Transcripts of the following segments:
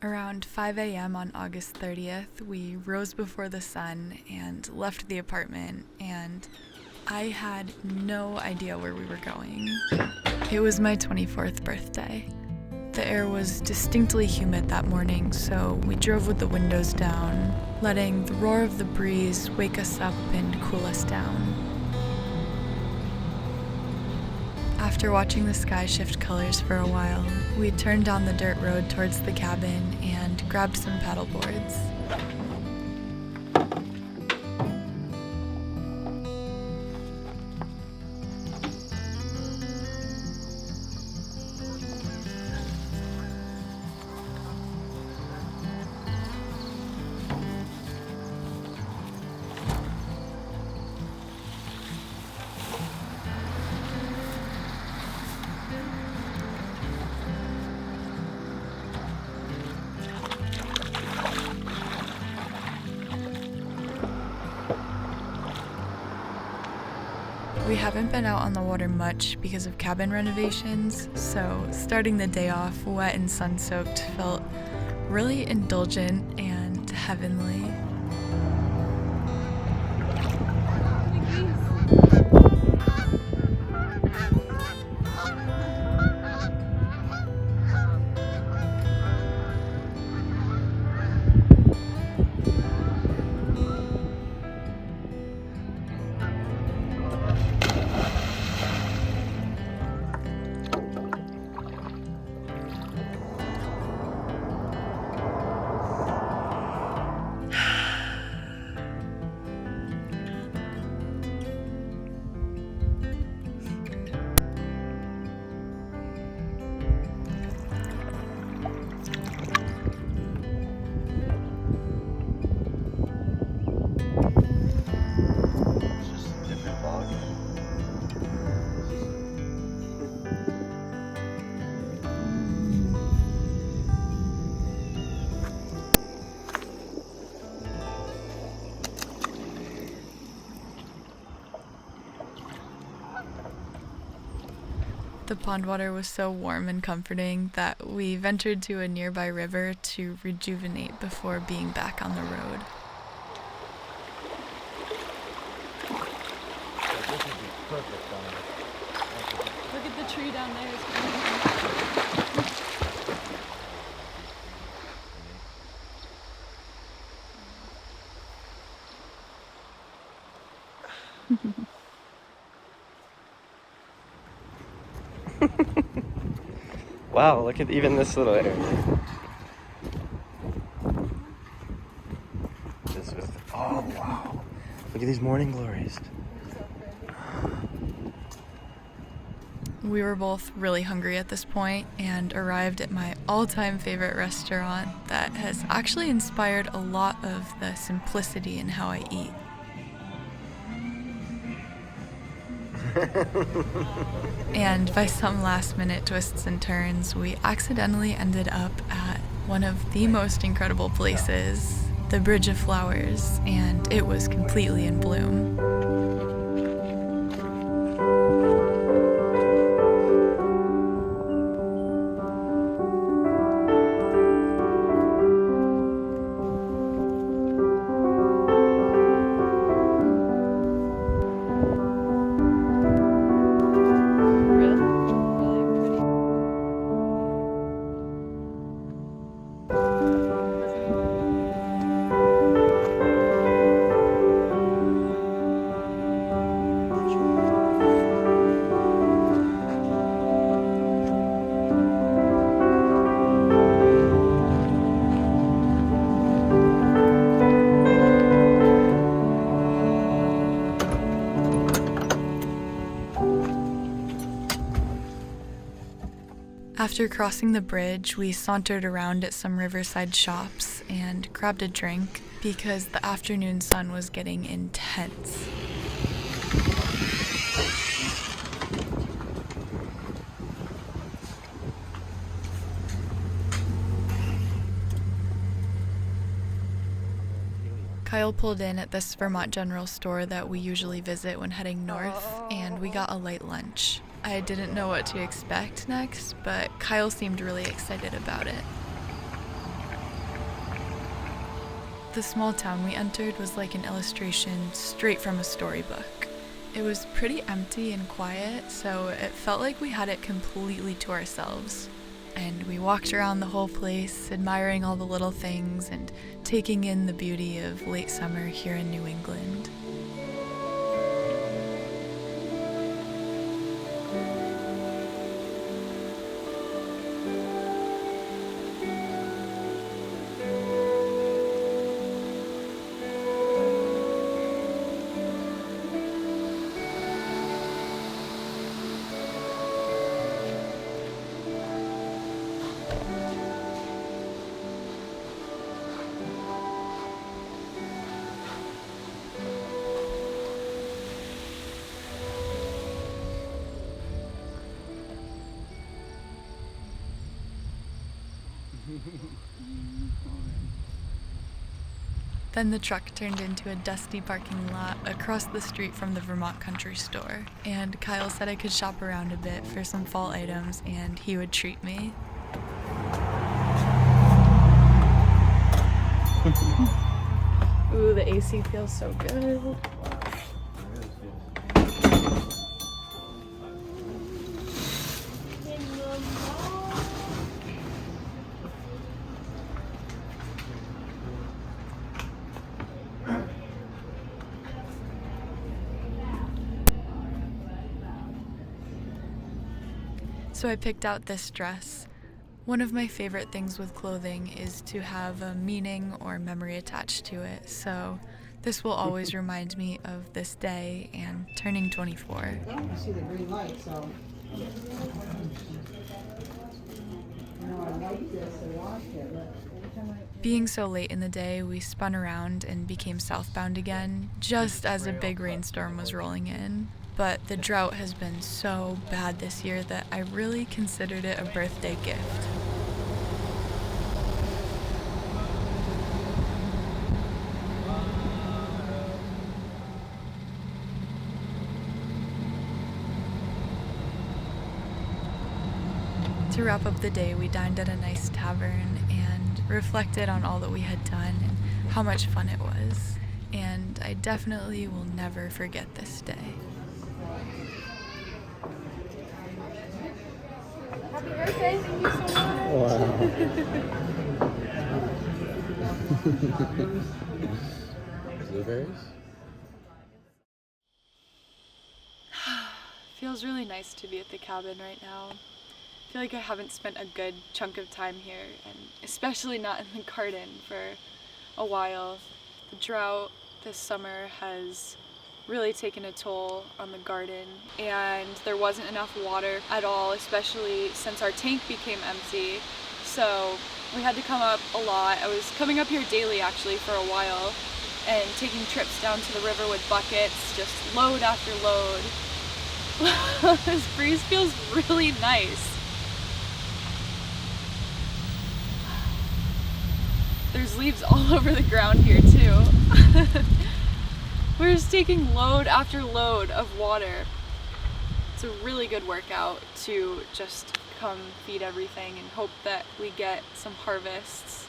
Around 5 a.m. on August 30th, we rose before the sun and left the apartment, and I had no idea where we were going. It was my 24th birthday. The air was distinctly humid that morning, so we drove with the windows down, letting the roar of the breeze wake us up and cool us down. After watching the sky shift colors for a while, we turned down the dirt road towards the cabin and grabbed some paddle boards. We haven't been out on the water much because of cabin renovations, so starting the day off wet and sun-soaked felt really indulgent and heavenly. The pond water was so warm and comforting that we ventured to a nearby river to rejuvenate before being back on the road. This would be perfect on it. Look at the tree down there. Wow, look at even this little area. Oh wow. Look at these morning glories. We were both really hungry at this point and arrived at my all-time favorite restaurant that has actually inspired a lot of the simplicity in how I eat. And by some last-minute twists and turns, we accidentally ended up at one of the most incredible places, the Bridge of Flowers, and it was completely in bloom. After crossing the bridge, we sauntered around at some riverside shops and grabbed a drink because the afternoon sun was getting intense. Kyle pulled in at this Vermont General Store that we usually visit when heading north, and we got a light lunch. I didn't know what to expect next, but Kyle seemed really excited about it. The small town we entered was like an illustration straight from a storybook. It was pretty empty and quiet, so it felt like we had it completely to ourselves. And we walked around the whole place, admiring all the little things and taking in the beauty of late summer here in New England. Then the truck turned into a dusty parking lot across the street from the Vermont Country Store, and Kyle said I could shop around a bit for some fall items and he would treat me. Ooh, the AC feels so good. So I picked out this dress. One of my favorite things with clothing is to have a meaning or memory attached to it, so this will always remind me of this day and turning 24. I see the green light, so. I like this, I watched it, but every time I. Being so late in the day, we spun around and became southbound again, just as a big rainstorm was rolling in. But the drought has been so bad this year that I really considered it a birthday gift. To wrap up the day, we dined at a nice tavern and reflected on all that we had done and how much fun it was. And I definitely will never forget this day. Happy birthday, thank you so much. Wow. Blueberries? Feels really nice to be at the cabin right now. I feel like I haven't spent a good chunk of time here, and especially not in the garden for a while. The drought this summer has really taken a toll on the garden, and there wasn't enough water at all, especially since our tank became empty. So we had to come up a lot. I was coming up here daily actually for a while and taking trips down to the river with buckets, just load after load. This breeze feels really nice. There's leaves all over the ground here too. We're just taking load after load of water. It's a really good workout to just come feed everything and hope that we get some harvests.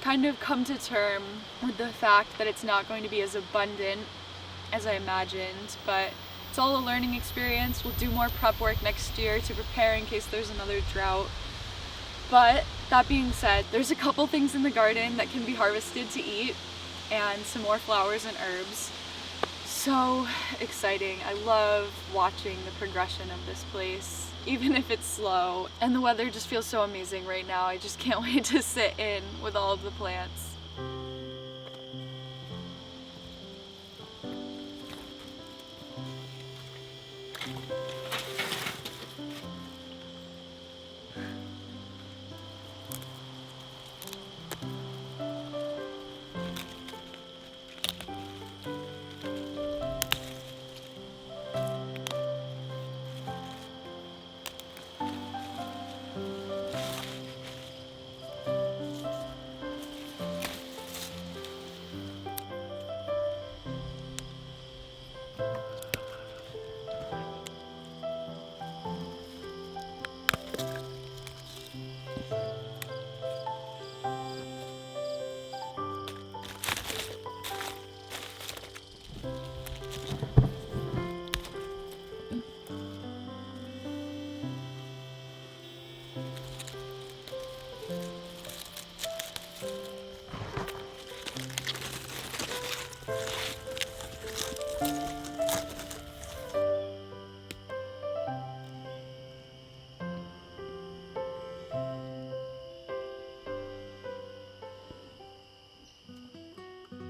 Kind of come to term with the fact that it's not going to be as abundant as I imagined, but it's all a learning experience. We'll do more prep work next year to prepare in case there's another drought. But that being said, there's a couple things in the garden that can be harvested to eat, and some more flowers and herbs. So exciting. I love watching the progression of this place, even if it's slow. And the weather just feels so amazing right now. I just can't wait to sit in with all of the plants.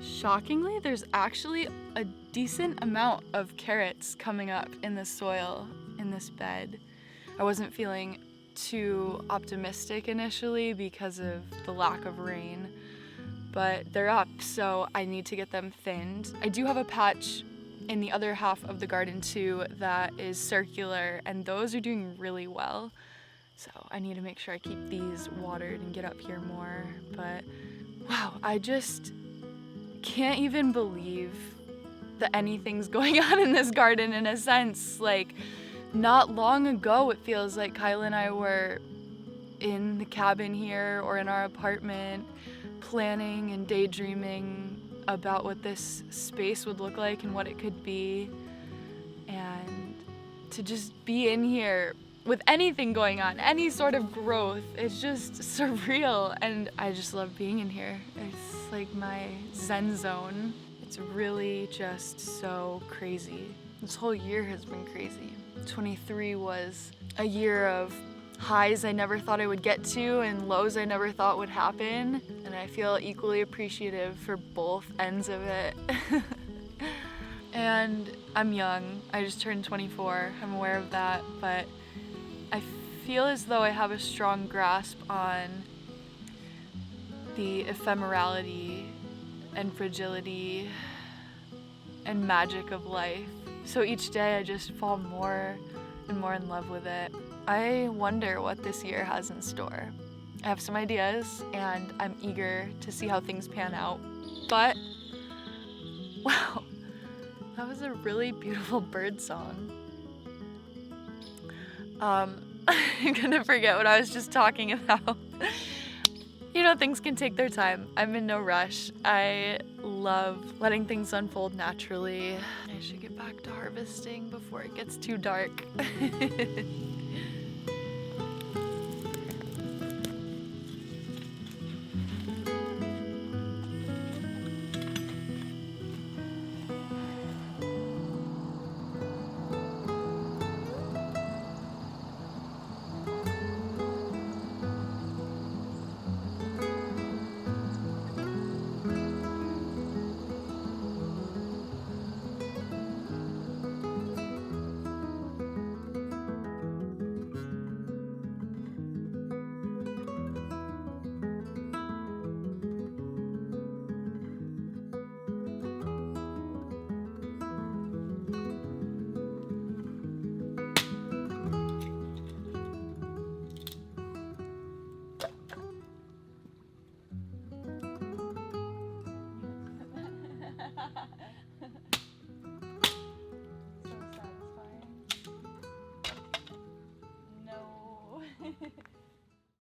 Shockingly, there's actually a decent amount of carrots coming up in the soil in this bed. I wasn't feeling too optimistic initially because of the lack of rain, but they're up, so I need to get them thinned. I do have a patch in the other half of the garden too that is circular, and those are doing really well. So I need to make sure I keep these watered and get up here more. But wow, I just can't even believe that anything's going on in this garden in a sense. Like, not long ago, it feels like Kyla and I were in the cabin here or in our apartment planning and daydreaming about what this space would look like and what it could be. And to just be in here with anything going on, any sort of growth, it's just surreal. And I just love being in here. It's like my zen zone. It's really just so crazy. This whole year has been crazy. 23 was a year of highs I never thought I would get to and lows I never thought would happen. And I feel equally appreciative for both ends of it. And I'm young. I just turned 24. I'm aware of that, but I feel as though I have a strong grasp on the ephemerality and fragility and magic of life. So each day I just fall more and more in love with it. I wonder what this year has in store. I have some ideas and I'm eager to see how things pan out. But, wow, that was a really beautiful bird song. I'm gonna forget what I was just talking about. You know, things can take their time. I'm in no rush. I love letting things unfold naturally. I should get back to harvesting before it gets too dark.